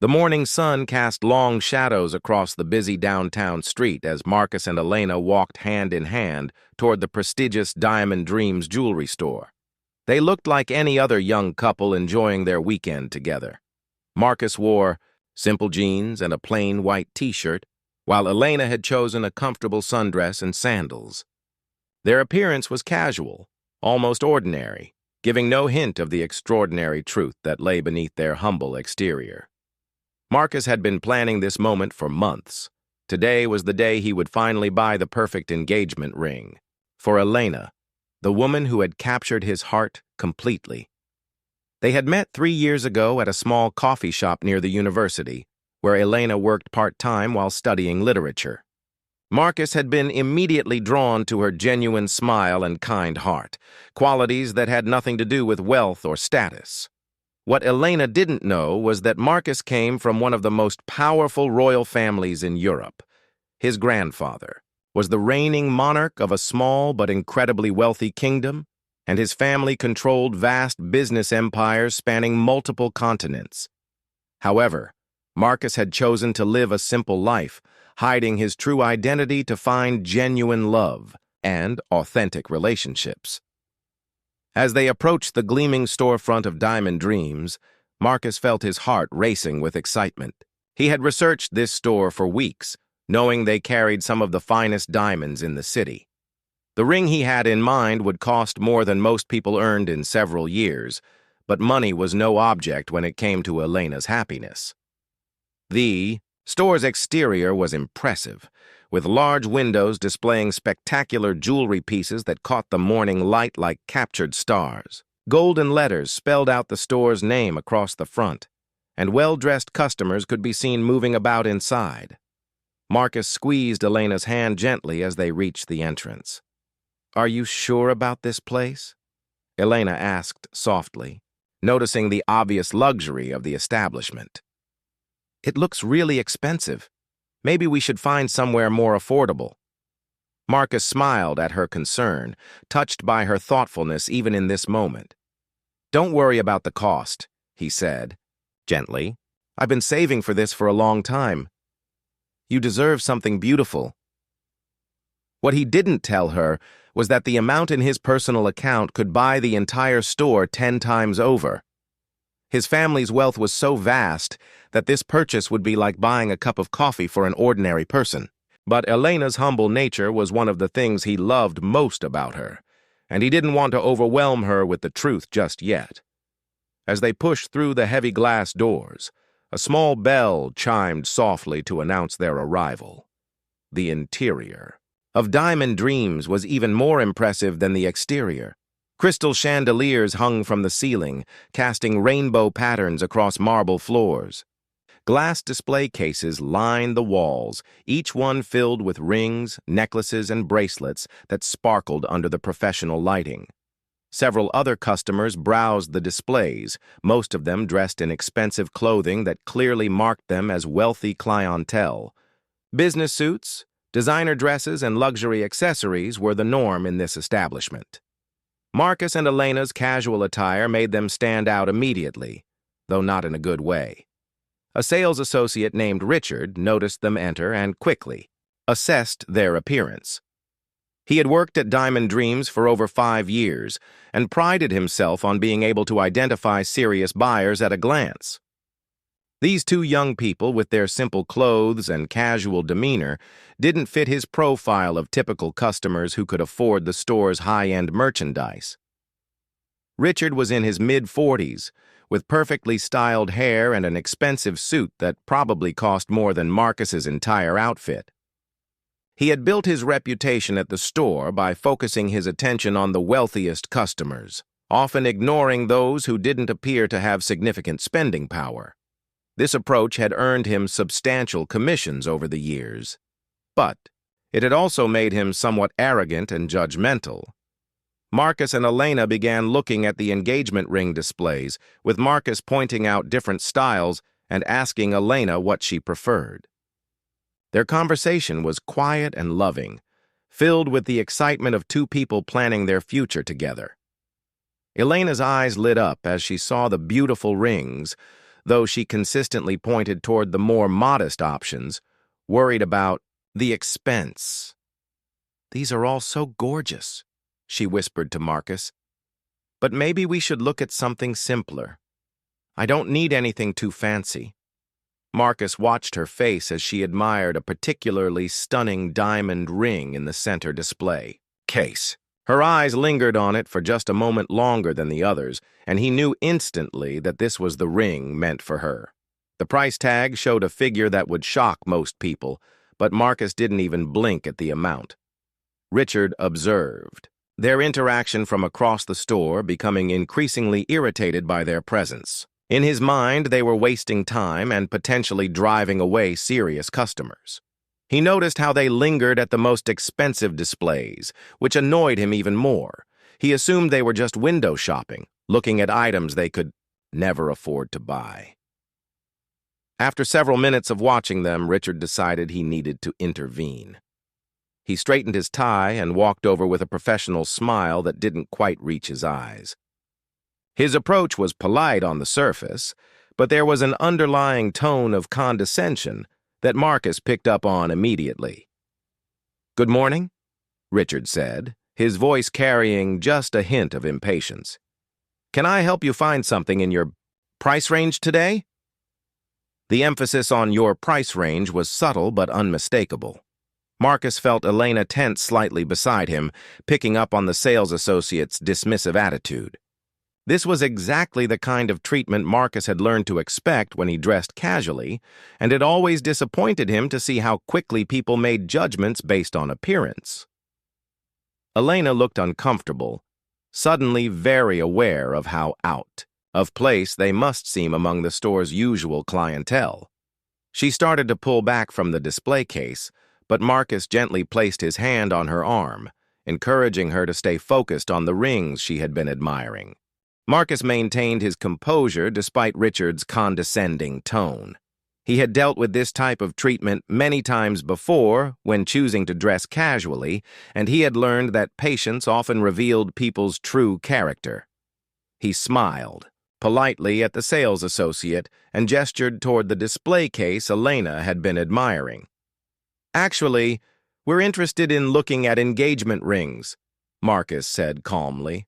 The morning sun cast long shadows across the busy downtown street as Marcus and Elena walked hand in hand toward the prestigious Diamond Dreams jewelry store. They looked like any other young couple enjoying their weekend together. Marcus wore simple jeans and a plain white t-shirt, while Elena had chosen a comfortable sundress and sandals. Their appearance was casual, almost ordinary, giving no hint of the extraordinary truth that lay beneath their humble exterior. Marcus had been planning this moment for months. Today was the day he would finally buy the perfect engagement ring for Elena, the woman who had captured his heart completely. They had met 3 years ago at a small coffee shop near the university, where Elena worked part-time while studying literature. Marcus had been immediately drawn to her genuine smile and kind heart, qualities that had nothing to do with wealth or status. What Elena didn't know was that Marcus came from one of the most powerful royal families in Europe. His grandfather was the reigning monarch of a small but incredibly wealthy kingdom, and his family controlled vast business empires spanning multiple continents. However, Marcus had chosen to live a simple life, hiding his true identity to find genuine love and authentic relationships. As they approached the gleaming storefront of Diamond Dreams, Marcus felt his heart racing with excitement. He had researched this store for weeks, knowing they carried some of the finest diamonds in the city. The ring he had in mind would cost more than most people earned in several years, but money was no object when it came to Elena's happiness. The store's exterior was impressive, with large windows displaying spectacular jewelry pieces that caught the morning light like captured stars. Golden letters spelled out the store's name across the front, and well-dressed customers could be seen moving about inside. Marcus squeezed Elena's hand gently as they reached the entrance. "Are you sure about this place?" Elena asked softly, noticing the obvious luxury of the establishment. "It looks really expensive. Maybe we should find somewhere more affordable." Marcus smiled at her concern, touched by her thoughtfulness even in this moment. "Don't worry about the cost," he said, gently. "I've been saving for this for a long time. You deserve something beautiful." What he didn't tell her was that the amount in his personal account could buy the entire store 10 times over. His family's wealth was so vast that this purchase would be like buying a cup of coffee for an ordinary person. But Elena's humble nature was one of the things he loved most about her, and he didn't want to overwhelm her with the truth just yet. As they pushed through the heavy glass doors, a small bell chimed softly to announce their arrival. The interior of Diamond Dreams was even more impressive than the exterior. Crystal chandeliers hung from the ceiling, casting rainbow patterns across marble floors. Glass display cases lined the walls, each one filled with rings, necklaces, and bracelets that sparkled under the professional lighting. Several other customers browsed the displays, most of them dressed in expensive clothing that clearly marked them as wealthy clientele. Business suits, designer dresses, and luxury accessories were the norm in this establishment. Marcus and Elena's casual attire made them stand out immediately, though not in a good way. A sales associate named Richard noticed them enter and quickly assessed their appearance. He had worked at Diamond Dreams for over 5 years and prided himself on being able to identify serious buyers at a glance. These two young people, with their simple clothes and casual demeanor, didn't fit his profile of typical customers who could afford the store's high-end merchandise. Richard was in his mid-40s, with perfectly styled hair and an expensive suit that probably cost more than Marcus's entire outfit. He had built his reputation at the store by focusing his attention on the wealthiest customers, often ignoring those who didn't appear to have significant spending power. This approach had earned him substantial commissions over the years, but it had also made him somewhat arrogant and judgmental. Marcus and Elena began looking at the engagement ring displays, with Marcus pointing out different styles and asking Elena what she preferred. Their conversation was quiet and loving, filled with the excitement of two people planning their future together. Elena's eyes lit up as she saw the beautiful rings, though she consistently pointed toward the more modest options, worried about the expense. "These are all so gorgeous," she whispered to Marcus. "But maybe we should look at something simpler. I don't need anything too fancy." Marcus watched her face as she admired a particularly stunning diamond ring in the center display case. Her eyes lingered on it for just a moment longer than the others, and he knew instantly that this was the ring meant for her. The price tag showed a figure that would shock most people, but Marcus didn't even blink at the amount. Richard observed their interaction from across the store, becoming increasingly irritated by their presence. In his mind, they were wasting time and potentially driving away serious customers. He noticed how they lingered at the most expensive displays, which annoyed him even more. He assumed they were just window shopping, looking at items they could never afford to buy. After several minutes of watching them, Richard decided he needed to intervene. He straightened his tie and walked over with a professional smile that didn't quite reach his eyes. His approach was polite on the surface, but there was an underlying tone of condescension that Marcus picked up on immediately. "Good morning," Richard said, his voice carrying just a hint of impatience. "Can I help you find something in your price range today?" The emphasis on your price range was subtle but unmistakable. Marcus felt Elena tense slightly beside him, picking up on the sales associate's dismissive attitude. This was exactly the kind of treatment Marcus had learned to expect when he dressed casually, and it always disappointed him to see how quickly people made judgments based on appearance. Elena looked uncomfortable, suddenly very aware of how out of place they must seem among the store's usual clientele. She started to pull back from the display case, but Marcus gently placed his hand on her arm, encouraging her to stay focused on the rings she had been admiring. Marcus maintained his composure despite Richard's condescending tone. He had dealt with this type of treatment many times before when choosing to dress casually, and he had learned that patience often revealed people's true character. He smiled politely at the sales associate and gestured toward the display case Elena had been admiring. "Actually, we're interested in looking at engagement rings," Marcus said calmly.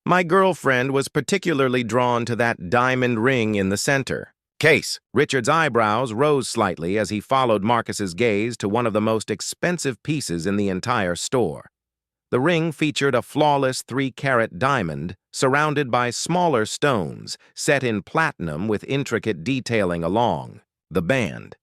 "My girlfriend was particularly drawn to that diamond ring in the center." Case. Richard's eyebrows rose slightly as he followed Marcus's gaze to one of the most expensive pieces in the entire store. The ring featured a flawless 3-carat diamond surrounded by smaller stones set in platinum with intricate detailing along the band.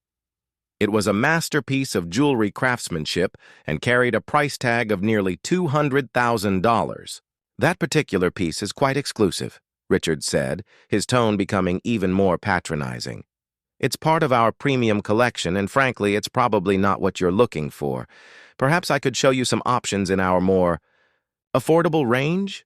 It was a masterpiece of jewelry craftsmanship and carried a price tag of nearly $200,000. "That particular piece is quite exclusive," Richard said, his tone becoming even more patronizing. "It's part of our premium collection, and frankly, it's probably not what you're looking for. Perhaps I could show you some options in our more affordable range?"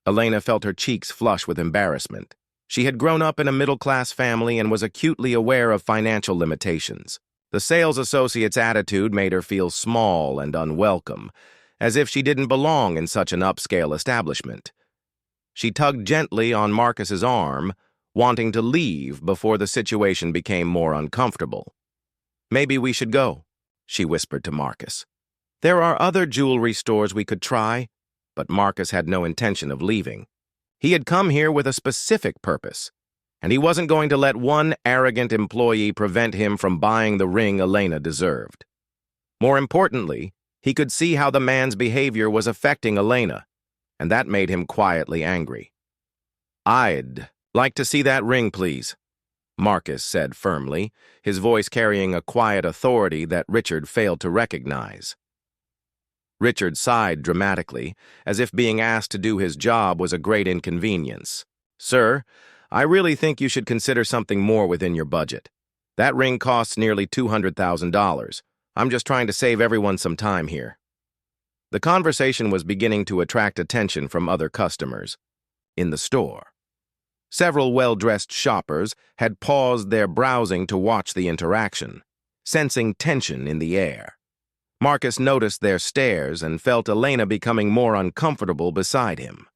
Elena felt her cheeks flush with embarrassment. She had grown up in a middle-class family and was acutely aware of financial limitations. The sales associate's attitude made her feel small and unwelcome, as if she didn't belong in such an upscale establishment. She tugged gently on Marcus's arm, wanting to leave before the situation became more uncomfortable. "Maybe we should go," she whispered to Marcus. "There are other jewelry stores we could try," but Marcus had no intention of leaving. He had come here with a specific purpose, and he wasn't going to let one arrogant employee prevent him from buying the ring Elena deserved. More importantly, he could see how the man's behavior was affecting Elena, and that made him quietly angry. "I'd like to see that ring, please," Marcus said firmly, his voice carrying a quiet authority that Richard failed to recognize. Richard sighed dramatically, as if being asked to do his job was a great inconvenience. "Sir, I really think you should consider something more within your budget. That ring costs nearly $200,000. I'm just trying to save everyone some time here." The conversation was beginning to attract attention from other customers in the store. Several well-dressed shoppers had paused their browsing to watch the interaction, sensing tension in the air. Marcus noticed their stares and felt Elena becoming more uncomfortable beside him.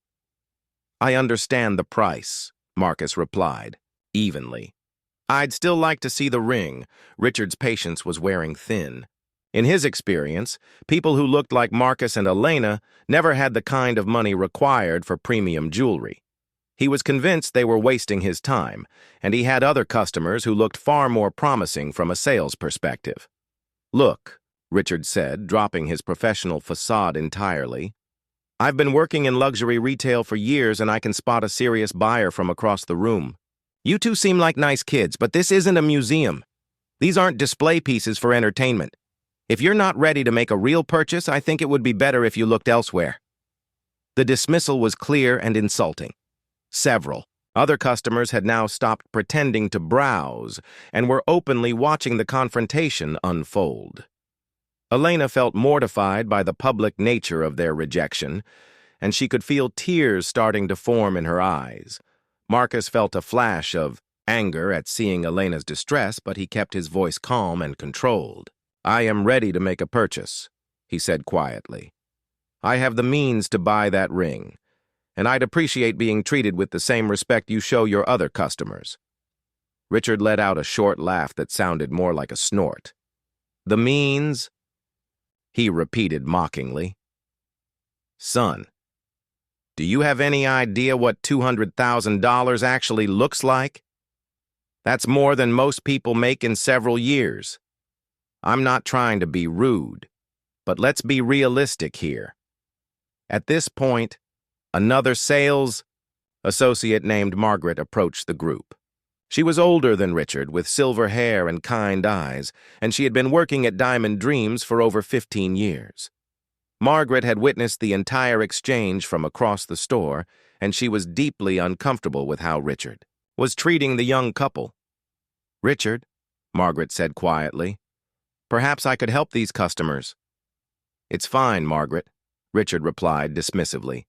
"I understand the price," Marcus replied, evenly. I'd still like to see the ring. Richard's patience was wearing thin. In his experience, people who looked like Marcus and Elena never had the kind of money required for premium jewelry. He was convinced they were wasting his time, and he had other customers who looked far more promising from a sales perspective. "Look," Richard said, dropping his professional facade entirely. "I've been working in luxury retail for years, and I can spot a serious buyer from across the room. You two seem like nice kids, but this isn't a museum. These aren't display pieces for entertainment. If you're not ready to make a real purchase, I think it would be better if you looked elsewhere." The dismissal was clear and insulting. Several other customers had now stopped pretending to browse and were openly watching the confrontation unfold. Elena felt mortified by the public nature of their rejection, and she could feel tears starting to form in her eyes. Marcus felt a flash of anger at seeing Elena's distress, but he kept his voice calm and controlled. "I am ready to make a purchase," he said quietly. "I have the means to buy that ring, and I'd appreciate being treated with the same respect you show your other customers." Richard let out a short laugh that sounded more like a snort. "The means?" he repeated mockingly. "Son, do you have any idea what $200,000 actually looks like? That's more than most people make in several years. I'm not trying to be rude, but let's be realistic here. At this point, another sales associate named Margaret approached the group. She was older than Richard, with silver hair and kind eyes, and she had been working at Diamond Dreams for over 15 years. Margaret had witnessed the entire exchange from across the store, and she was deeply uncomfortable with how Richard was treating the young couple. "Richard," Margaret said quietly, "perhaps I could help these customers." "It's fine, Margaret," Richard replied dismissively.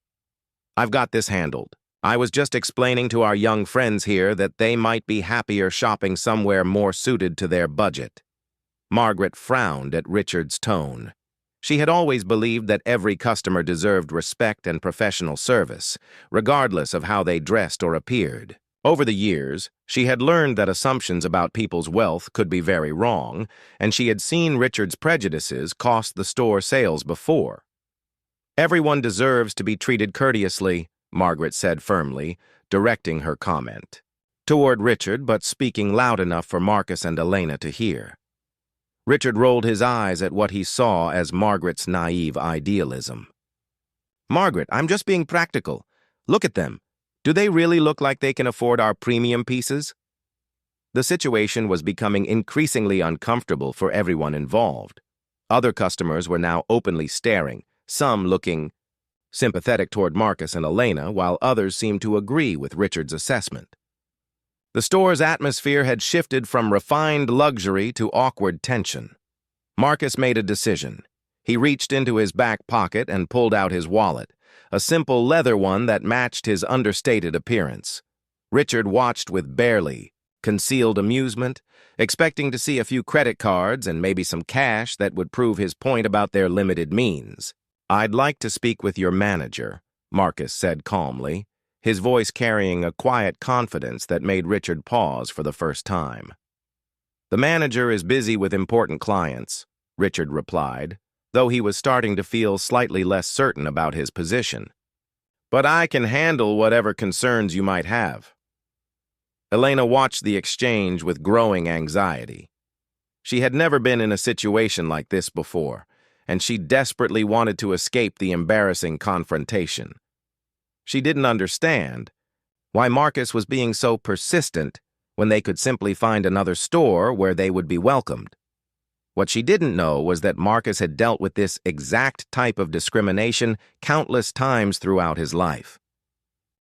"I've got this handled. I was just explaining to our young friends here that they might be happier shopping somewhere more suited to their budget." Margaret frowned at Richard's tone. She had always believed that every customer deserved respect and professional service, regardless of how they dressed or appeared. Over the years, she had learned that assumptions about people's wealth could be very wrong, and she had seen Richard's prejudices cost the store sales before. "Everyone deserves to be treated courteously," Margaret said firmly, directing her comment toward Richard, but speaking loud enough for Marcus and Elena to hear. Richard rolled his eyes at what he saw as Margaret's naive idealism. "Margaret, I'm just being practical. Look at them. Do they really look like they can afford our premium pieces?" The situation was becoming increasingly uncomfortable for everyone involved. Other customers were now openly staring, some looking sympathetic toward Marcus and Elena, while others seemed to agree with Richard's assessment. The store's atmosphere had shifted from refined luxury to awkward tension. Marcus made a decision. He reached into his back pocket and pulled out his wallet, a simple leather one that matched his understated appearance. Richard watched with barely concealed amusement, expecting to see a few credit cards and maybe some cash that would prove his point about their limited means. "I'd like to speak with your manager," Marcus said calmly, his voice carrying a quiet confidence that made Richard pause for the first time. "The manager is busy with important clients," Richard replied, though he was starting to feel slightly less certain about his position. "But I can handle whatever concerns you might have." Elena watched the exchange with growing anxiety. She had never been in a situation like this before, and she desperately wanted to escape the embarrassing confrontation. She didn't understand why Marcus was being so persistent when they could simply find another store where they would be welcomed. What she didn't know was that Marcus had dealt with this exact type of discrimination countless times throughout his life.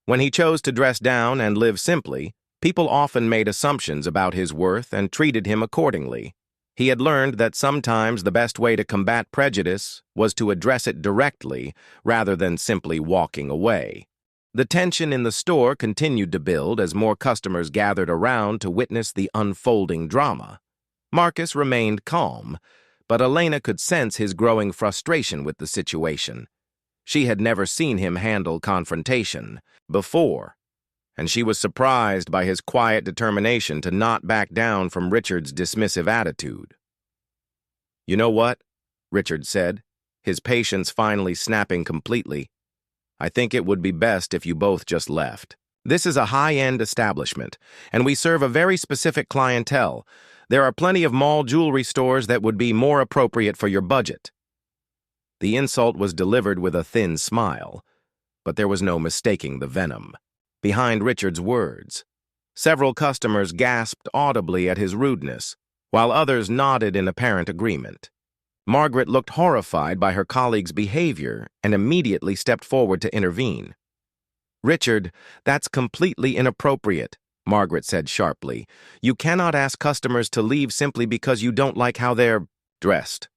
When he chose to dress down and live simply, people often made assumptions about his worth and treated him accordingly. He had learned that sometimes the best way to combat prejudice was to address it directly rather than simply walking away. The tension in the store continued to build as more customers gathered around to witness the unfolding drama. Marcus remained calm, but Elena could sense his growing frustration with the situation. She had never seen him handle confrontation before, and she was surprised by his quiet determination to not back down from Richard's dismissive attitude. "You know what?" Richard said, his patience finally snapping completely. "I think it would be best if you both just left. This is a high-end establishment, and we serve a very specific clientele. There are plenty of mall jewelry stores that would be more appropriate for your budget." The insult was delivered with a thin smile, but there was no mistaking the venom behind Richard's words. Several customers gasped audibly at his rudeness, while others nodded in apparent agreement. Margaret looked horrified by her colleague's behavior and immediately stepped forward to intervene. "Richard, that's completely inappropriate," Margaret said sharply. "You cannot ask customers to leave simply because you don't like how they're dressed."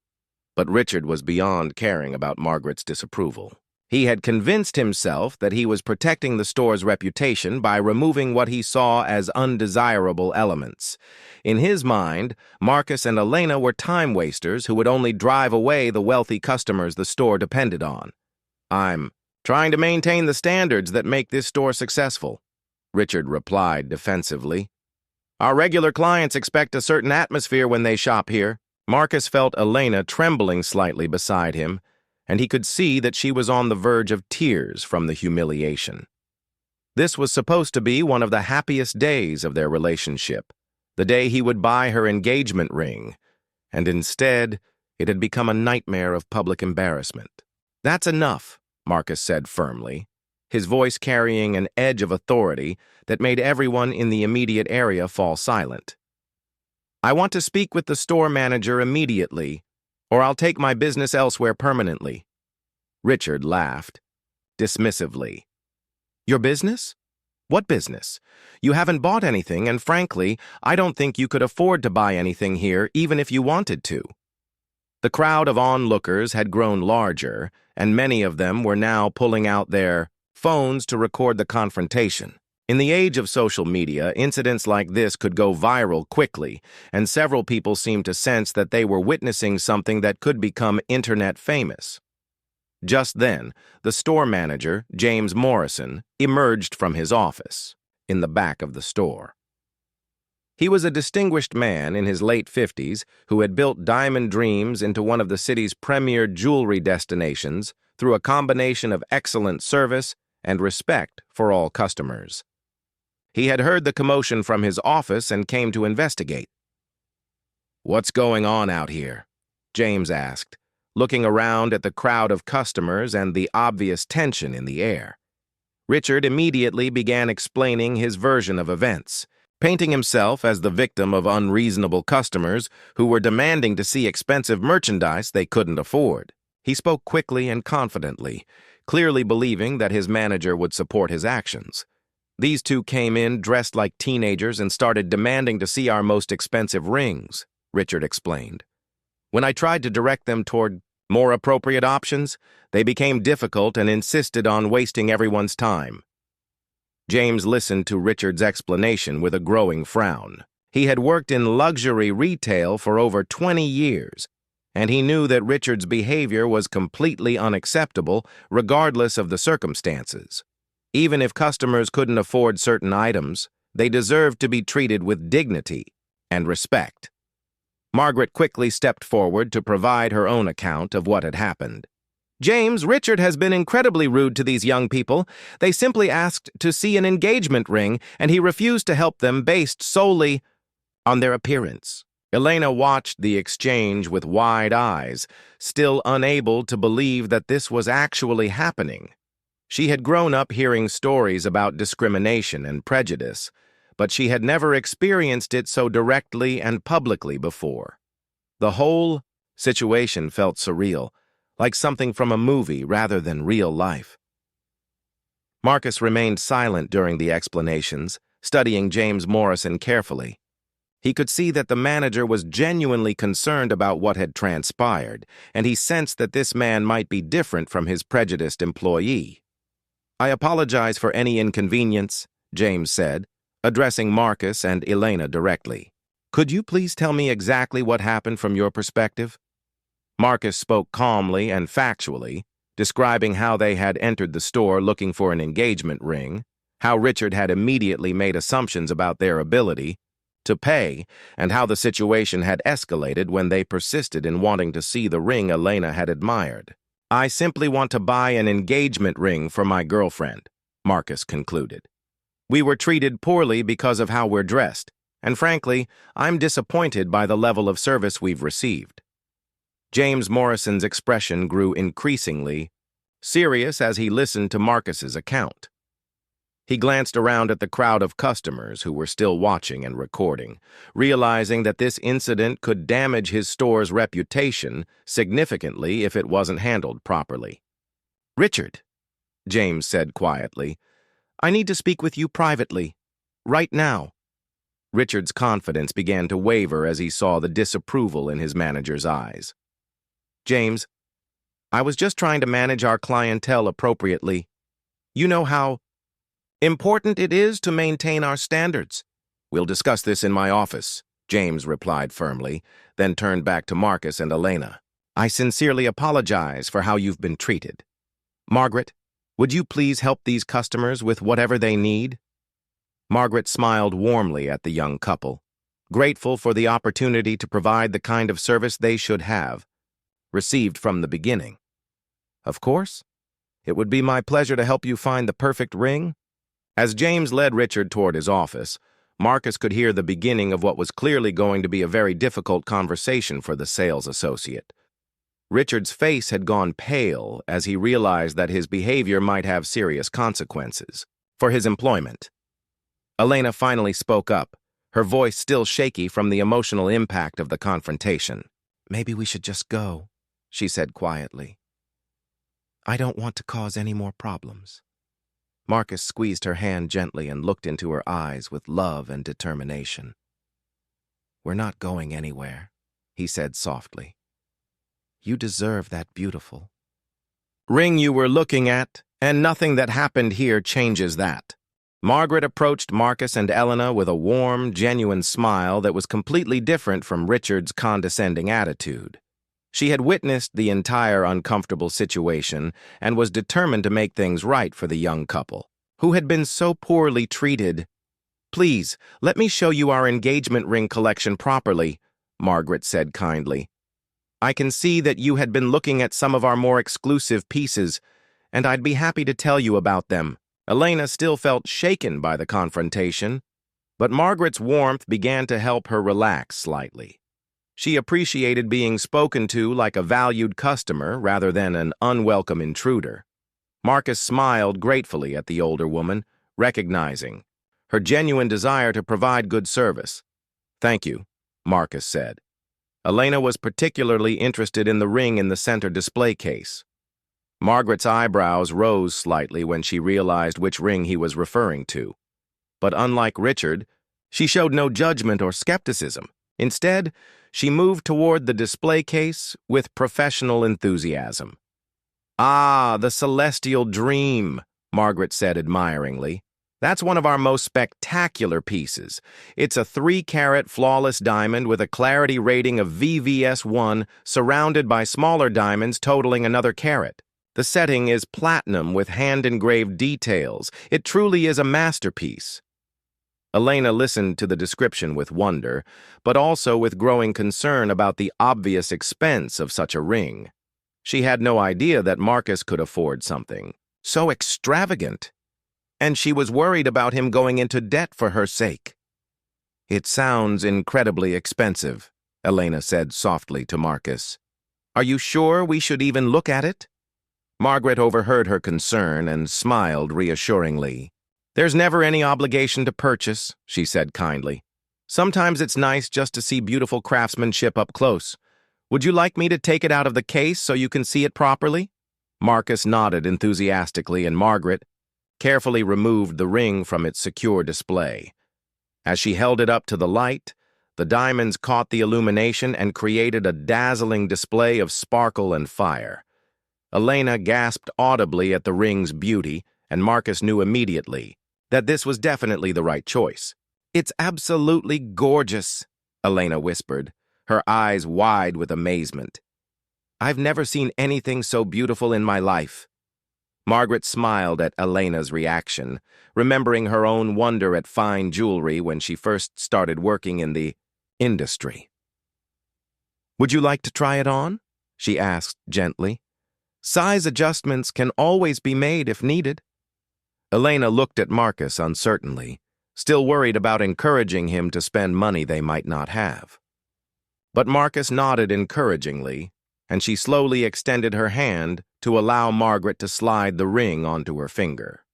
But Richard was beyond caring about Margaret's disapproval. He had convinced himself that he was protecting the store's reputation by removing what he saw as undesirable elements. In his mind, Marcus and Elena were time wasters who would only drive away the wealthy customers the store depended on. "I'm trying to maintain the standards that make this store successful," Richard replied defensively. "Our regular clients expect a certain atmosphere when they shop here." Marcus felt Elena trembling slightly beside him, and he could see that she was on the verge of tears from the humiliation. This was supposed to be one of the happiest days of their relationship, the day he would buy her engagement ring, and instead, it had become a nightmare of public embarrassment. "That's enough," Marcus said firmly, his voice carrying an edge of authority that made everyone in the immediate area fall silent. "I want to speak with the store manager immediately, or I'll take my business elsewhere permanently." Richard laughed, dismissively. "Your business? What business? You haven't bought anything, and frankly, I don't think you could afford to buy anything here even if you wanted to." The crowd of onlookers had grown larger, and many of them were now pulling out their phones to record the confrontation. In the age of social media, incidents like this could go viral quickly, and several people seemed to sense that they were witnessing something that could become internet famous. Just then, the store manager, James Morrison, emerged from his office in the back of the store. He was a distinguished man in his late 50s who had built Diamond Dreams into one of the city's premier jewelry destinations through a combination of excellent service and respect for all customers. He had heard the commotion from his office and came to investigate. "What's going on out here?" James asked, looking around at the crowd of customers and the obvious tension in the air. Richard immediately began explaining his version of events, painting himself as the victim of unreasonable customers who were demanding to see expensive merchandise they couldn't afford. He spoke quickly and confidently, clearly believing that his manager would support his actions. "These two came in dressed like teenagers and started demanding to see our most expensive rings," Richard explained. "When I tried to direct them toward more appropriate options, they became difficult and insisted on wasting everyone's time." James listened to Richard's explanation with a growing frown. He had worked in luxury retail for over 20 years, and he knew that Richard's behavior was completely unacceptable regardless of the circumstances. Even if customers couldn't afford certain items, they deserved to be treated with dignity and respect. Margaret quickly stepped forward to provide her own account of what had happened. "James, Richard has been incredibly rude to these young people. They simply asked to see an engagement ring, and he refused to help them based solely on their appearance." Elena watched the exchange with wide eyes, still unable to believe that this was actually happening. She had grown up hearing stories about discrimination and prejudice, but she had never experienced it so directly and publicly before. The whole situation felt surreal, like something from a movie rather than real life. Marcus remained silent during the explanations, studying James Morrison carefully. He could see that the manager was genuinely concerned about what had transpired, and he sensed that this man might be different from his prejudiced employee. "I apologize for any inconvenience," James said, addressing Marcus and Elena directly. "Could you please tell me exactly what happened from your perspective?" Marcus spoke calmly and factually, describing how they had entered the store looking for an engagement ring, how Richard had immediately made assumptions about their ability to pay, and how the situation had escalated when they persisted in wanting to see the ring Elena had admired. "I simply want to buy an engagement ring for my girlfriend," Marcus concluded. "We were treated poorly because of how we're dressed, and frankly, I'm disappointed by the level of service we've received." James Morrison's expression grew increasingly serious as he listened to Marcus's account. He glanced around at the crowd of customers who were still watching and recording, realizing that this incident could damage his store's reputation significantly if it wasn't handled properly. "Richard," James said quietly, "I need to speak with you privately. Right now." Richard's confidence began to waver as he saw the disapproval in his manager's eyes. "James, I was just trying to manage our clientele appropriately. You know how important it is to maintain our standards." "We'll discuss this in my office," James replied firmly, then turned back to Marcus and Elena. "I sincerely apologize for how you've been treated. Margaret, would you please help these customers with whatever they need?" Margaret smiled warmly at the young couple, grateful for the opportunity to provide the kind of service they should have received from the beginning. "Of course. It would be my pleasure to help you find the perfect ring." As James led Richard toward his office, Marcus could hear the beginning of what was clearly going to be a very difficult conversation for the sales associate. Richard's face had gone pale as he realized that his behavior might have serious consequences for his employment. Elena finally spoke up, her voice still shaky from the emotional impact of the confrontation. "Maybe we should just go," she said quietly. "I don't want to cause any more problems." Marcus squeezed her hand gently and looked into her eyes with love and determination. "We're not going anywhere," he said softly. "You deserve that beautiful ring you were looking at, and nothing that happened here changes that." Margaret approached Marcus and Elena with a warm, genuine smile that was completely different from Richard's condescending attitude. She had witnessed the entire uncomfortable situation and was determined to make things right for the young couple, who had been so poorly treated. "Please, let me show you our engagement ring collection properly," Margaret said kindly. "I can see that you had been looking at some of our more exclusive pieces, and I'd be happy to tell you about them." Elena still felt shaken by the confrontation, but Margaret's warmth began to help her relax slightly. She appreciated being spoken to like a valued customer rather than an unwelcome intruder. Marcus smiled gratefully at the older woman, recognizing her genuine desire to provide good service. "Thank you," Marcus said. Elena was particularly interested in the ring in the center display case. Margaret's eyebrows rose slightly when she realized which ring he was referring to. But unlike Richard, she showed no judgment or skepticism. Instead, she moved toward the display case with professional enthusiasm. "Ah, the celestial dream," Margaret said admiringly. "That's one of our most spectacular pieces. It's a 3-carat flawless diamond with a clarity rating of VVS1 surrounded by smaller diamonds totaling another carat. The setting is platinum with hand-engraved details. It truly is a masterpiece." Elena listened to the description with wonder, but also with growing concern about the obvious expense of such a ring. She had no idea that Marcus could afford something so extravagant, and she was worried about him going into debt for her sake. "It sounds incredibly expensive," Elena said softly to Marcus. "Are you sure we should even look at it?" Margaret overheard her concern and smiled reassuringly. "There's never any obligation to purchase," she said kindly. "Sometimes it's nice just to see beautiful craftsmanship up close. Would you like me to take it out of the case so you can see it properly?" Marcus nodded enthusiastically, and Margaret carefully removed the ring from its secure display. As she held it up to the light, the diamonds caught the illumination and created a dazzling display of sparkle and fire. Elena gasped audibly at the ring's beauty, and Marcus knew immediately that this was definitely the right choice. "It's absolutely gorgeous," Elena whispered, her eyes wide with amazement. "I've never seen anything so beautiful in my life." Margaret smiled at Elena's reaction, remembering her own wonder at fine jewelry when she first started working in the industry. "Would you like to try it on?" she asked gently. "Size adjustments can always be made if needed." Elena looked at Marcus uncertainly, still worried about encouraging him to spend money they might not have. But Marcus nodded encouragingly, and she slowly extended her hand to allow Margaret to slide the ring onto her finger.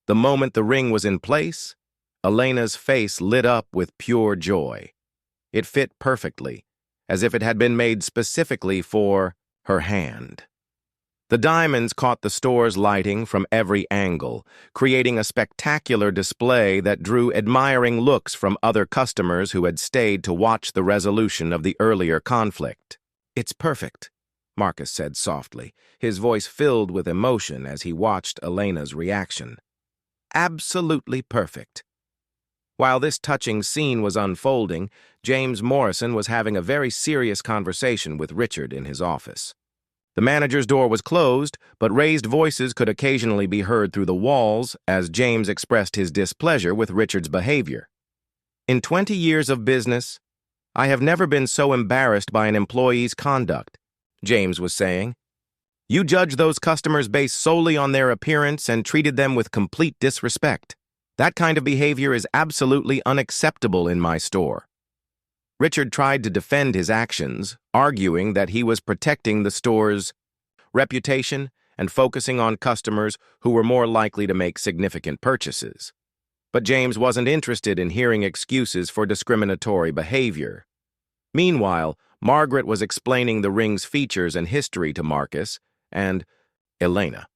The moment the ring was in place, Elena's face lit up with pure joy. It fit perfectly, as if it had been made specifically for her hand. The diamonds caught the store's lighting from every angle, creating a spectacular display that drew admiring looks from other customers who had stayed to watch the resolution of the earlier conflict. "It's perfect," Marcus said softly, his voice filled with emotion as he watched Elena's reaction. "Absolutely perfect." While this touching scene was unfolding, James Morrison was having a very serious conversation with Richard in his office. The manager's door was closed, but raised voices could occasionally be heard through the walls as James expressed his displeasure with Richard's behavior. "In 20 years of business, I have never been so embarrassed by an employee's conduct," James was saying. "You judge those customers based solely on their appearance and treated them with complete disrespect. That kind of behavior is absolutely unacceptable in my store." Richard tried to defend his actions, arguing that he was protecting the store's reputation and focusing on customers who were more likely to make significant purchases. But James wasn't interested in hearing excuses for discriminatory behavior. Meanwhile, Margaret was explaining the ring's features and history to Marcus and Elena.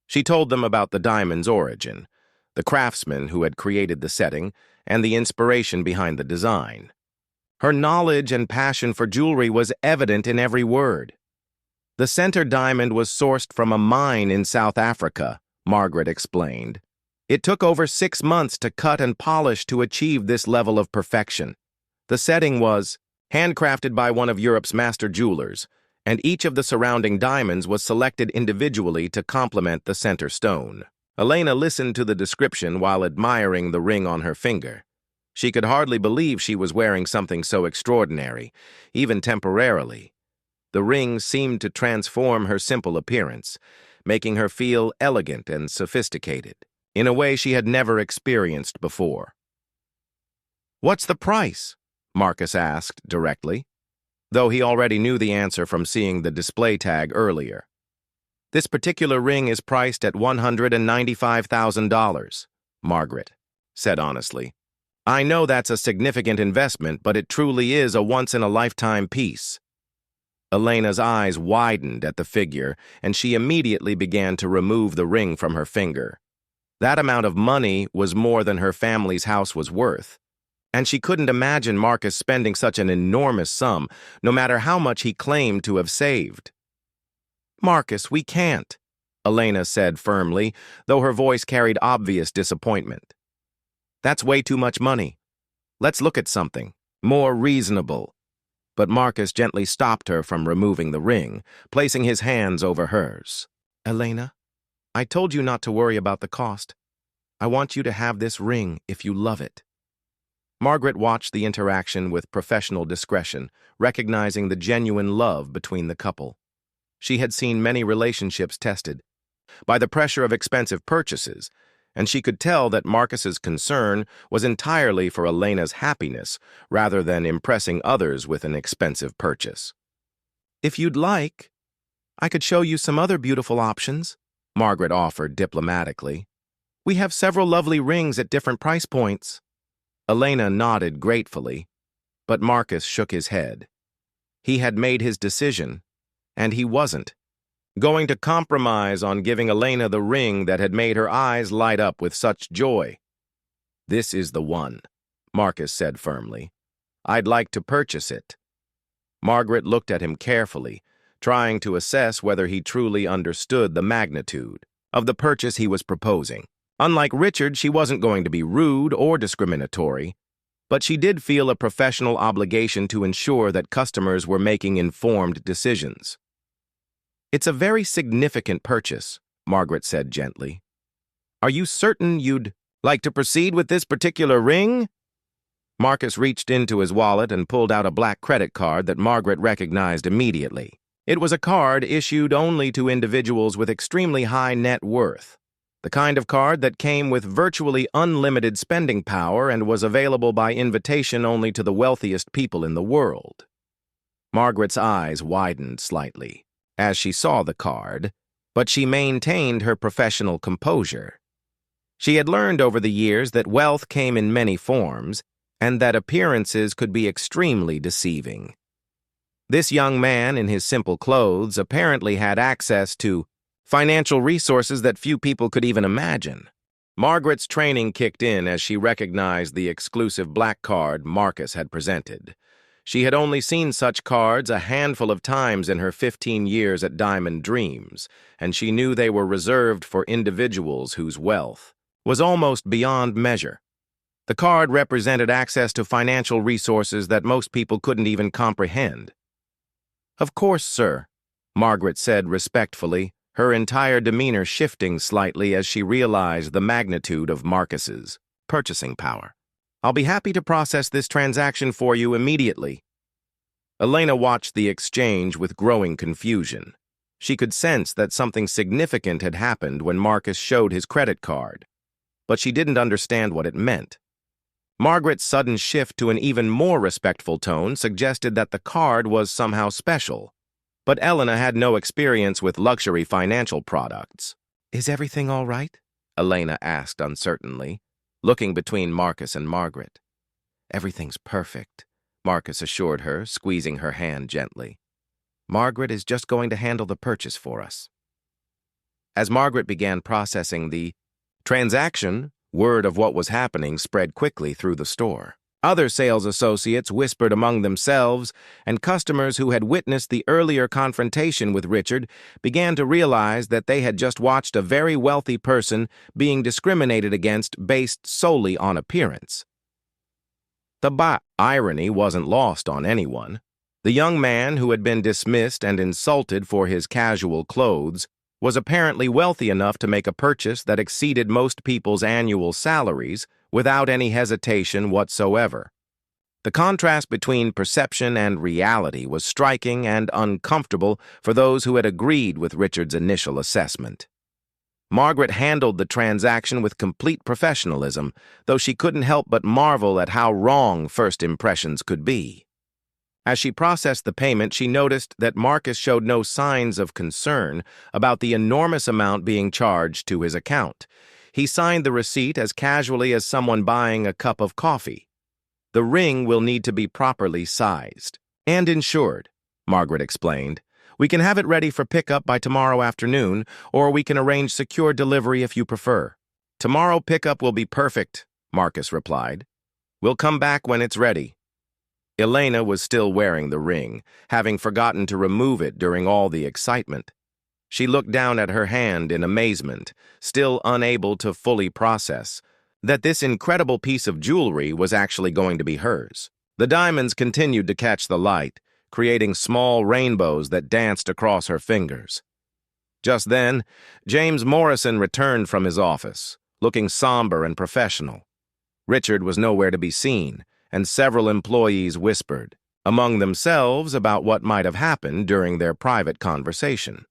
She told them about the diamond's origin, the craftsman who had created the setting, and the inspiration behind the design. Her knowledge and passion for jewelry was evident in every word. "The center diamond was sourced from a mine in South Africa," Margaret explained. "It took over 6 months to cut and polish to achieve this level of perfection. The setting was handcrafted by one of Europe's master jewelers, and each of the surrounding diamonds was selected individually to complement the center stone." Elena listened to the description while admiring the ring on her finger. She could hardly believe she was wearing something so extraordinary, even temporarily. The ring seemed to transform her simple appearance, making her feel elegant and sophisticated, in a way she had never experienced before. "What's the price?" Marcus asked directly, though he already knew the answer from seeing the display tag earlier. "This particular ring is priced at $195,000, Margaret said honestly. "I know that's a significant investment, but it truly is a once-in-a-lifetime piece." Elena's eyes widened at the figure, and she immediately began to remove the ring from her finger. That amount of money was more than her family's house was worth, and she couldn't imagine Marcus spending such an enormous sum, no matter how much he claimed to have saved. "Marcus, we can't," Elena said firmly, though her voice carried obvious disappointment. "That's way too much money. Let's look at something more reasonable." But Marcus gently stopped her from removing the ring, placing his hands over hers. "Elena, I told you not to worry about the cost. I want you to have this ring if you love it." Margaret watched the interaction with professional discretion, recognizing the genuine love between the couple. She had seen many relationships tested by the pressure of expensive purchases, and she could tell that Marcus's concern was entirely for Elena's happiness rather than impressing others with an expensive purchase. "If you'd like, I could show you some other beautiful options," Margaret offered diplomatically. "We have several lovely rings at different price points." Elena nodded gratefully, but Marcus shook his head. He had made his decision, and he wasn't going to compromise on giving Elena the ring that had made her eyes light up with such joy. "This is the one," Marcus said firmly. "I'd like to purchase it." Margaret looked at him carefully, trying to assess whether he truly understood the magnitude of the purchase he was proposing. Unlike Richard, she wasn't going to be rude or discriminatory, but she did feel a professional obligation to ensure that customers were making informed decisions. "It's a very significant purchase," Margaret said gently. "Are you certain you'd like to proceed with this particular ring?" Marcus reached into his wallet and pulled out a black credit card that Margaret recognized immediately. It was a card issued only to individuals with extremely high net worth, the kind of card that came with virtually unlimited spending power and was available by invitation only to the wealthiest people in the world. Margaret's eyes widened slightly as she saw the card, but she maintained her professional composure. She had learned over the years that wealth came in many forms and that appearances could be extremely deceiving. This young man in his simple clothes apparently had access to financial resources that few people could even imagine. Margaret's training kicked in as she recognized the exclusive black card Marcus had presented. She had only seen such cards a handful of times in her 15 years at Diamond Dreams, and she knew they were reserved for individuals whose wealth was almost beyond measure. The card represented access to financial resources that most people couldn't even comprehend. "Of course, sir," Margaret said respectfully, her entire demeanor shifting slightly as she realized the magnitude of Marcus's purchasing power. "I'll be happy to process this transaction for you immediately." Elena watched the exchange with growing confusion. She could sense that something significant had happened when Marcus showed his credit card, but she didn't understand what it meant. Margaret's sudden shift to an even more respectful tone suggested that the card was somehow special, but Elena had no experience with luxury financial products. "Is everything all right?" Elena asked uncertainly, looking between Marcus and Margaret. "Everything's perfect," Marcus assured her, squeezing her hand gently. "Margaret is just going to handle the purchase for us." As Margaret began processing the transaction, word of what was happening spread quickly through the store. Other sales associates whispered among themselves, and customers who had witnessed the earlier confrontation with Richard began to realize that they had just watched a very wealthy person being discriminated against based solely on appearance. The irony wasn't lost on anyone. The young man who had been dismissed and insulted for his casual clothes was apparently wealthy enough to make a purchase that exceeded most people's annual salaries without any hesitation whatsoever. The contrast between perception and reality was striking and uncomfortable for those who had agreed with Richard's initial assessment. Margaret handled the transaction with complete professionalism, though she couldn't help but marvel at how wrong first impressions could be. As she processed the payment, she noticed that Marcus showed no signs of concern about the enormous amount being charged to his account. He signed the receipt as casually as someone buying a cup of coffee. "The ring will need to be properly sized and insured," Margaret explained. "We can have it ready for pickup by tomorrow afternoon, or we can arrange secure delivery if you prefer." "Tomorrow pickup will be perfect," Marcus replied. "We'll come back when it's ready." Elena was still wearing the ring, having forgotten to remove it during all the excitement. She looked down at her hand in amazement, still unable to fully process that this incredible piece of jewelry was actually going to be hers. The diamonds continued to catch the light, creating small rainbows that danced across her fingers. Just then, James Morrison returned from his office, looking somber and professional. Richard was nowhere to be seen, and several employees whispered among themselves about what might have happened during their private conversation.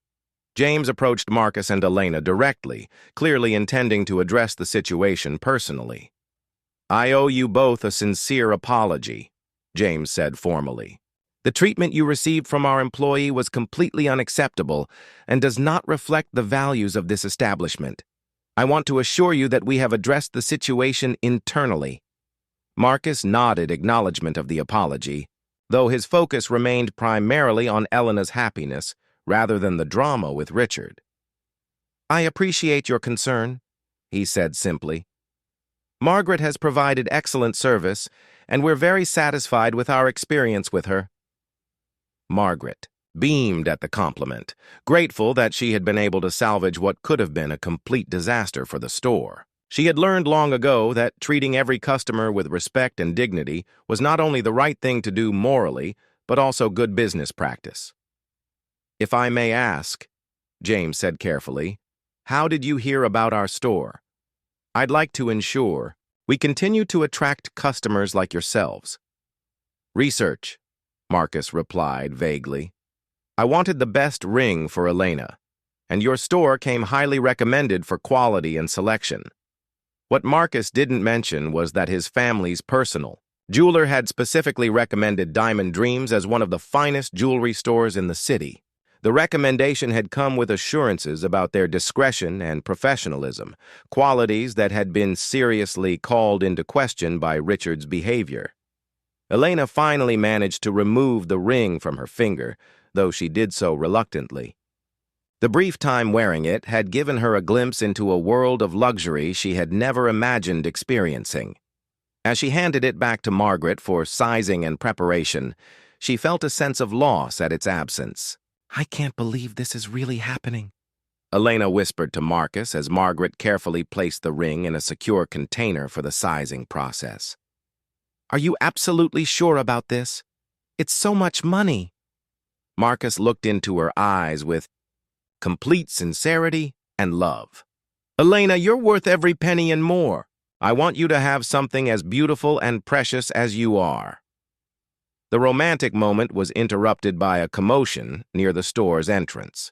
James approached Marcus and Elena directly, clearly intending to address the situation personally. "I owe you both a sincere apology," James said formally. "The treatment you received from our employee was completely unacceptable and does not reflect the values of this establishment. I want to assure you that we have addressed the situation internally." Marcus nodded acknowledgement of the apology, though his focus remained primarily on Elena's happiness rather than the drama with Richard. "I appreciate your concern," he said simply. "Margaret has provided excellent service, and we're very satisfied with our experience with her." Margaret beamed at the compliment, grateful that she had been able to salvage what could have been a complete disaster for the store. She had learned long ago that treating every customer with respect and dignity was not only the right thing to do morally, but also good business practice. "If I may ask," James said carefully. "How did you hear about our store? I'd like to ensure we continue to attract customers like yourselves." "Research," Marcus replied vaguely. "I wanted the best ring for Elena, and your store came highly recommended for quality and selection." What Marcus didn't mention was that his family's personal jeweler had specifically recommended Diamond Dreams as one of the finest jewelry stores in the city. The recommendation had come with assurances about their discretion and professionalism, qualities that had been seriously called into question by Richard's behavior. Elena finally managed to remove the ring from her finger, though she did so reluctantly. The brief time wearing it had given her a glimpse into a world of luxury she had never imagined experiencing. As she handed it back to Margaret for sizing and preparation, she felt a sense of loss at its absence. "I can't believe this is really happening," Elena whispered to Marcus as Margaret carefully placed the ring in a secure container for the sizing process. "Are you absolutely sure about this? It's so much money." Marcus looked into her eyes with complete sincerity and love. "Elena, you're worth every penny and more. I want you to have something as beautiful and precious as you are." The romantic moment was interrupted by a commotion near the store's entrance.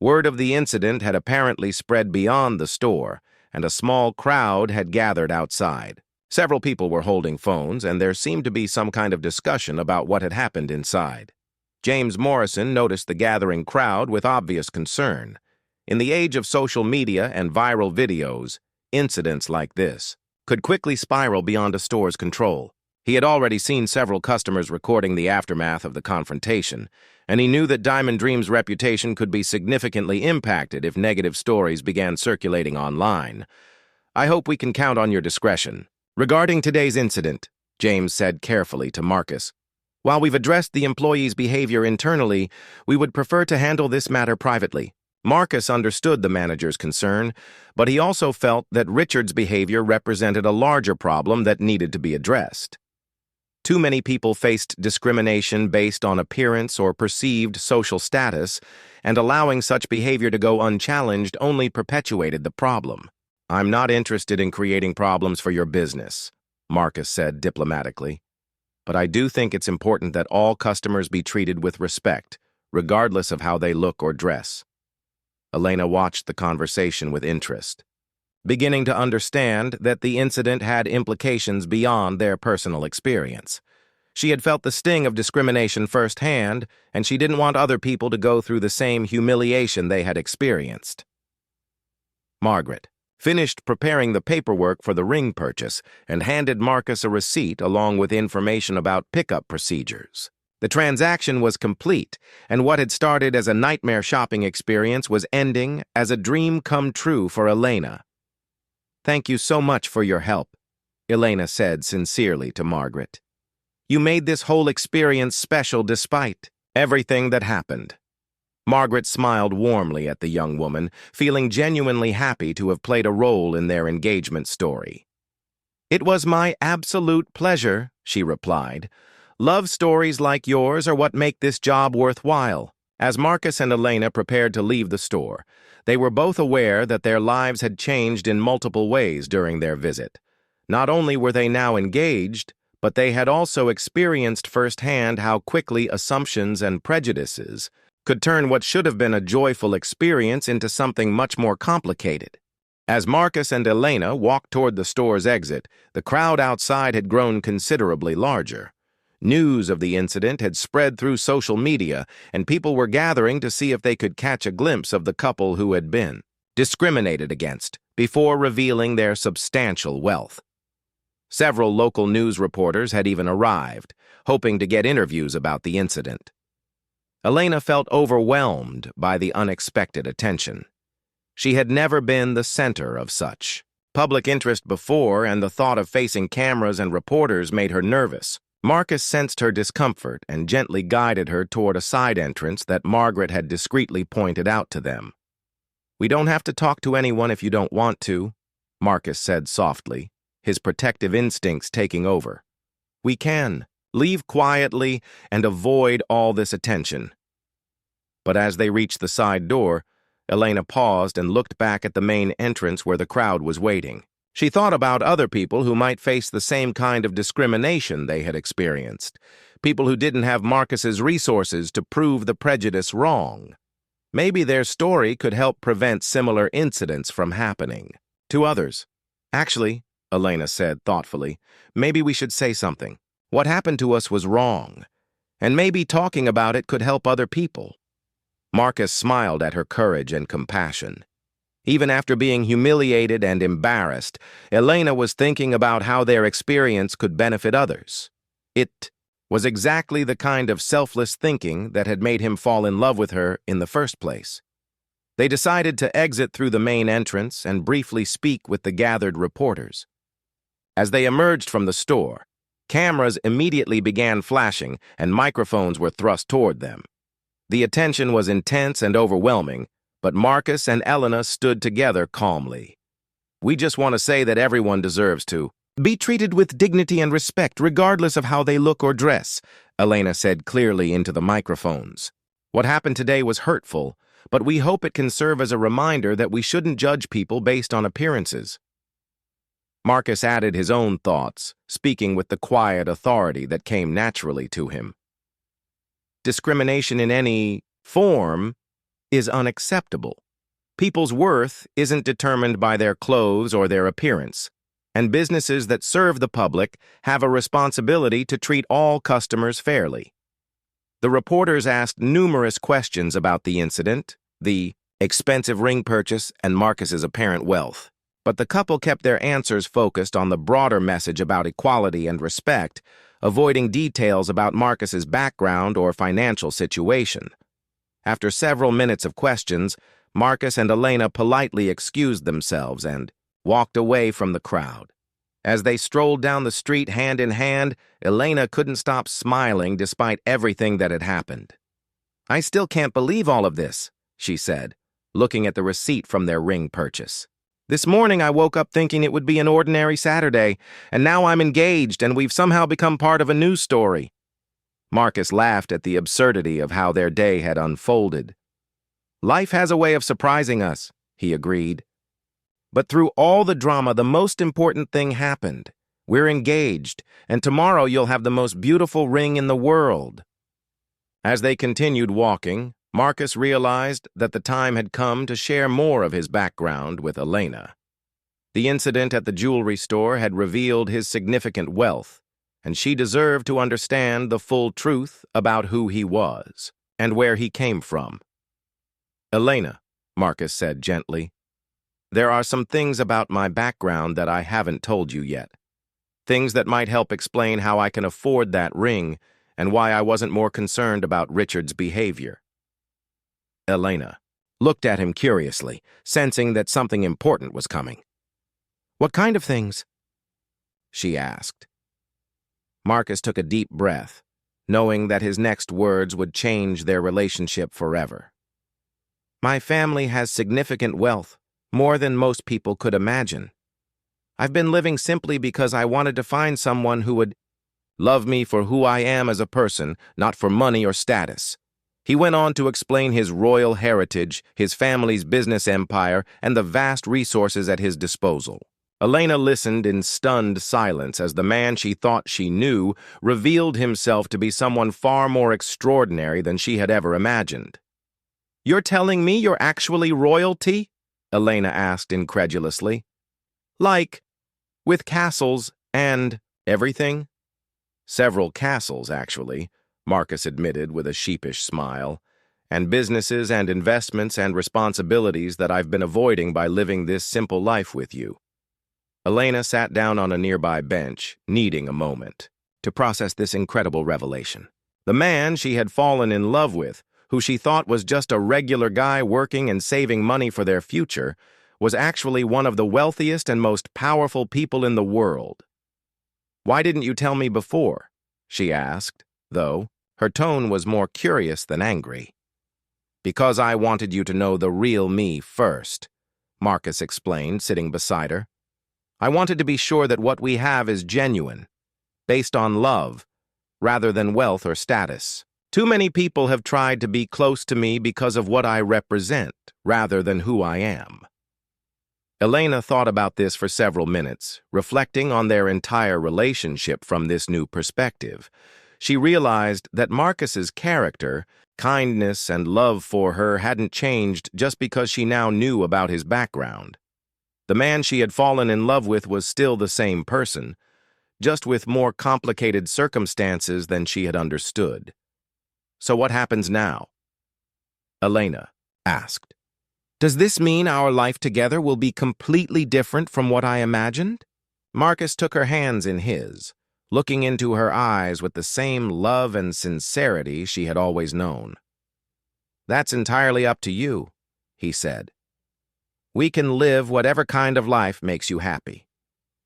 Word of the incident had apparently spread beyond the store, and a small crowd had gathered outside. Several people were holding phones, and there seemed to be some kind of discussion about what had happened inside. James Morrison noticed the gathering crowd with obvious concern. In the age of social media and viral videos, incidents like this could quickly spiral beyond a store's control. He had already seen several customers recording the aftermath of the confrontation, and he knew that Diamond Dreams' reputation could be significantly impacted if negative stories began circulating online. "I hope we can count on your discretion. Regarding today's incident," James said carefully to Marcus, "while we've addressed the employee's behavior internally, we would prefer to handle this matter privately." Marcus understood the manager's concern, but he also felt that Richard's behavior represented a larger problem that needed to be addressed. Too many people faced discrimination based on appearance or perceived social status, and allowing such behavior to go unchallenged only perpetuated the problem. "I'm not interested in creating problems for your business," Marcus said diplomatically. "But I do think it's important that all customers be treated with respect, regardless of how they look or dress." Elena watched the conversation with interest, beginning to understand that the incident had implications beyond their personal experience. She had felt the sting of discrimination firsthand, and she didn't want other people to go through the same humiliation they had experienced. Margaret finished preparing the paperwork for the ring purchase and handed Marcus a receipt along with information about pickup procedures. The transaction was complete, and what had started as a nightmare shopping experience was ending as a dream come true for Elena. "Thank you so much for your help," Elena said sincerely to Margaret. "You made this whole experience special despite everything that happened." Margaret smiled warmly at the young woman, feeling genuinely happy to have played a role in their engagement story. "It was my absolute pleasure," she replied. "Love stories like yours are what make this job worthwhile." As Marcus and Elena prepared to leave the store, they were both aware that their lives had changed in multiple ways during their visit. Not only were they now engaged, but they had also experienced firsthand how quickly assumptions and prejudices could turn what should have been a joyful experience into something much more complicated. As Marcus and Elena walked toward the store's exit, the crowd outside had grown considerably larger. News of the incident had spread through social media, and people were gathering to see if they could catch a glimpse of the couple who had been discriminated against before revealing their substantial wealth. Several local news reporters had even arrived, hoping to get interviews about the incident. Elena felt overwhelmed by the unexpected attention. She had never been the center of such public interest before, and the thought of facing cameras and reporters made her nervous. Marcus sensed her discomfort and gently guided her toward a side entrance that Margaret had discreetly pointed out to them. "We don't have to talk to anyone if you don't want to," Marcus said softly, his protective instincts taking over. "We can leave quietly and avoid all this attention." But as they reached the side door, Elena paused and looked back at the main entrance where the crowd was waiting. She thought about other people who might face the same kind of discrimination they had experienced, people who didn't have Marcus's resources to prove the prejudice wrong. Maybe their story could help prevent similar incidents from happening to others. Actually, Elena said thoughtfully, maybe we should say something. What happened to us was wrong, and maybe talking about it could help other people. Marcus smiled at her courage and compassion. Even after being humiliated and embarrassed, Elena was thinking about how their experience could benefit others. It was exactly the kind of selfless thinking that had made him fall in love with her in the first place. They decided to exit through the main entrance and briefly speak with the gathered reporters. As they emerged from the store, cameras immediately began flashing and microphones were thrust toward them. The attention was intense and overwhelming, but Marcus and Elena stood together calmly. We just want to say that everyone deserves to be treated with dignity and respect regardless of how they look or dress, Elena said clearly into the microphones. What happened today was hurtful, but we hope it can serve as a reminder that we shouldn't judge people based on appearances. Marcus added his own thoughts, speaking with the quiet authority that came naturally to him. Discrimination in any form is unacceptable. People's worth isn't determined by their clothes or their appearance, and businesses that serve the public have a responsibility to treat all customers fairly. The reporters asked numerous questions about the incident, the expensive ring purchase, and Marcus's apparent wealth. But the couple kept their answers focused on the broader message about equality and respect, avoiding details about Marcus's background or financial situation. After several minutes of questions, Marcus and Elena politely excused themselves and walked away from the crowd. As they strolled down the street hand in hand, Elena couldn't stop smiling despite everything that had happened. "I still can't believe all of this," she said, looking at the receipt from their ring purchase. "This morning I woke up thinking it would be an ordinary Saturday, and now I'm engaged and we've somehow become part of a news story." Marcus laughed at the absurdity of how their day had unfolded. "Life has a way of surprising us," he agreed. "But through all the drama, the most important thing happened. We're engaged, and tomorrow you'll have the most beautiful ring in the world." As they continued walking, Marcus realized that the time had come to share more of his background with Elena. The incident at the jewelry store had revealed his significant wealth, and she deserved to understand the full truth about who he was and where he came from. "Elena," Marcus said gently, "there are some things about my background that I haven't told you yet. Things that might help explain how I can afford that ring and why I wasn't more concerned about Richard's behavior." Elena looked at him curiously, sensing that something important was coming. "What kind of things?" she asked. Marcus took a deep breath, knowing that his next words would change their relationship forever. "My family has significant wealth, more than most people could imagine. I've been living simply because I wanted to find someone who would love me for who I am as a person, not for money or status." He went on to explain his royal heritage, his family's business empire, and the vast resources at his disposal. Elena listened in stunned silence as the man she thought she knew revealed himself to be someone far more extraordinary than she had ever imagined. "You're telling me you're actually royalty?" Elena asked incredulously. "Like, with castles and everything?" "Several castles, actually," Marcus admitted with a sheepish smile, "and businesses and investments and responsibilities that I've been avoiding by living this simple life with you." Elena sat down on a nearby bench, needing a moment to process this incredible revelation. The man she had fallen in love with, who she thought was just a regular guy working and saving money for their future, was actually one of the wealthiest and most powerful people in the world. "Why didn't you tell me before?" she asked, though her tone was more curious than angry. "Because I wanted you to know the real me first," Marcus explained, sitting beside her. "I wanted to be sure that what we have is genuine, based on love, rather than wealth or status." Too many people have tried to be close to me because of what I represent, rather than who I am. Elena thought about this for several minutes, reflecting on their entire relationship from this new perspective. She realized that Marcus's character, kindness, and love for her hadn't changed just because she now knew about his background. The man she had fallen in love with was still the same person, just with more complicated circumstances than she had understood. So what happens now? Elena asked. Does this mean our life together will be completely different from what I imagined? Marcus took her hands in his, looking into her eyes with the same love and sincerity she had always known. That's entirely up to you, he said. We can live whatever kind of life makes you happy.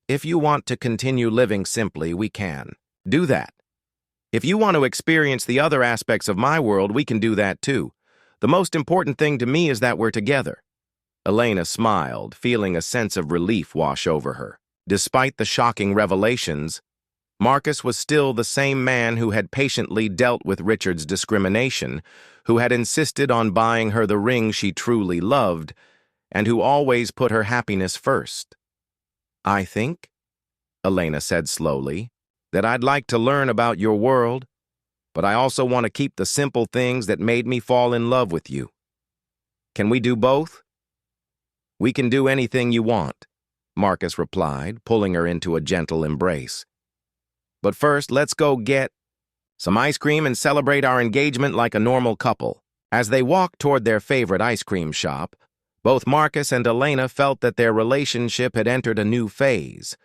If you want to continue living simply, we can. Do that. If you want to experience the other aspects of my world, we can do that too. The most important thing to me is that we're together. Elena smiled, feeling a sense of relief wash over her. Despite the shocking revelations, Marcus was still the same man who had patiently dealt with Richard's discrimination, who had insisted on buying her the ring she truly loved, and who always put her happiness first. I think, Elena said slowly, that I'd like to learn about your world, but I also want to keep the simple things that made me fall in love with you. Can we do both? We can do anything you want, Marcus replied, pulling her into a gentle embrace. But first, let's go get some ice cream and celebrate our engagement like a normal couple. As they walked toward their favorite ice cream shop, both Marcus and Elena felt that their relationship had entered a new phase.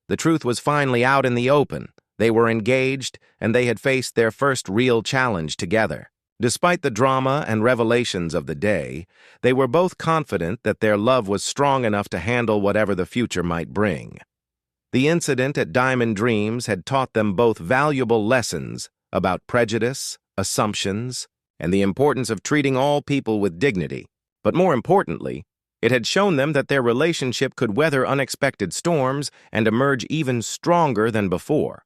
The truth was finally out in the open. They were engaged, and they had faced their first real challenge together. Despite the drama and revelations of the day, they were both confident that their love was strong enough to handle whatever the future might bring. The incident at Diamond Dreams had taught them both valuable lessons about prejudice, assumptions, and the importance of treating all people with dignity. But more importantly, it had shown them that their relationship could weather unexpected storms and emerge even stronger than before.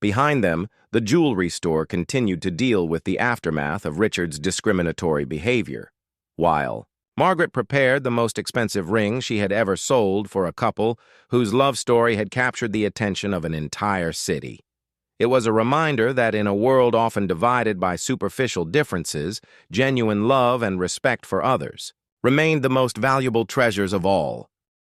Behind them, the jewelry store continued to deal with the aftermath of Richard's discriminatory behavior, while Margaret prepared the most expensive ring she had ever sold for a couple whose love story had captured the attention of an entire city. It was a reminder that in a world often divided by superficial differences, genuine love and respect for others remained the most valuable treasures of all.